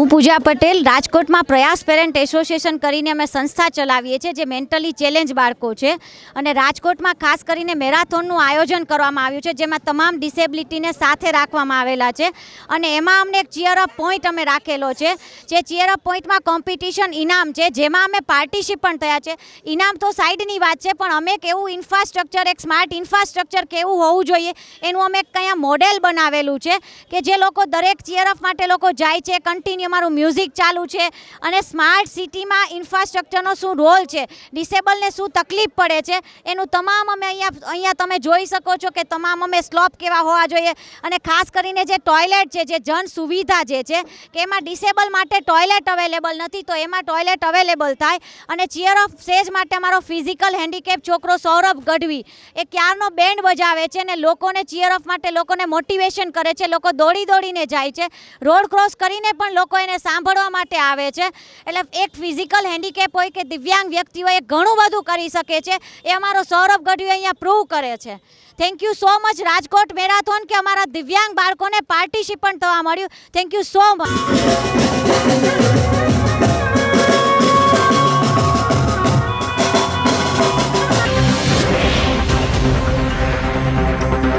હું પૂજા પટેલ રાજકોટમાં પ્રયાસ પેરેન્ટ એસોસિએશન કરીને અમે સંસ્થા ચલાવીએ છીએ જે મેન્ટલી ચેલેન્જ બાળકો છે અને રાજકોટમાં ખાસ કરીને મેરાથોનનું આયોજન કરવામાં આવ્યું છે જેમાં તમામ ડિસેબિલિટીને સાથે રાખવામાં આવેલા છે અને એમાં અમને એક ચીયર અપ પોઈન્ટ અમે રાખેલો છે જે ચીયર અપ પોઈન્ટમાં કોમ્પિટિશન ઇનામ છે જેમાં અમે પાર્ટિસિપન્ટ પણ થયા છે. ઇનામ તો સાઈડની વાત છે પણ અમે એક એવું ઇન્ફ્રાસ્ટ્રક્ચર એક સ્માર્ટ ઇન્ફ્રાસ્ટ્રક્ચર કેવું હોવું જોઈએ એનું અમે કંઈ મોડેલ બનાવેલું છે કે જે લોકો દરેક ચીયર અપ માટે લોકો જાય છે કન્ટિન્યુ અમારું મ્યુઝિક ચાલુ છે અને સ્માર્ટ સિટીમાં ઇન્ફ્રાસ્ટ્રક્ચરનો શું રોલ છે ડિસેબલને શું તકલીફ પડે છે એનું તમામ અમે અહીંયા તમે જોઈ શકો છો કે તમામ અમે સ્લોપ કેવા હોવા જોઈએ અને ખાસ કરીને જે ટોયલેટ છે જે જન સુવિધા જે છે કે એમાં ડિસેબલ માટે ટોયલેટ અવેલેબલ નથી તો એમાં ટોયલેટ અવેલેબલ થાય અને ચીયર ઓફ સેજ માટે અમારો ફિઝિકલ હેન્ડીકેપ છોકરો સૌરભ ગઢવી એ ક્યારનો બેન્ડ બજાવે છે અને લોકોને ચીયર ઓફ માટે લોકોને મોટિવેશન કરે છે લોકો દોડીને જાય છે રોડ ક્રોસ કરીને પણ લોકો એને સાંભળવા માટે આવે છે એટલે એક ફિઝિકલ હેન્ડીકેપ હોય કે દિવ્યાંગ વ્યક્તિ હોય એ ઘણું બધું કરી શકે છે એ અમારો સૌરભ ગઢવી અહીંયા પ્રૂવ કરે છે. Thank you so much Rajkot marathon કે અમારા દિવ્યાંગ બાળકોને પાર્ટિસિપન્ટ થવા મળ્યું. Thank you so much.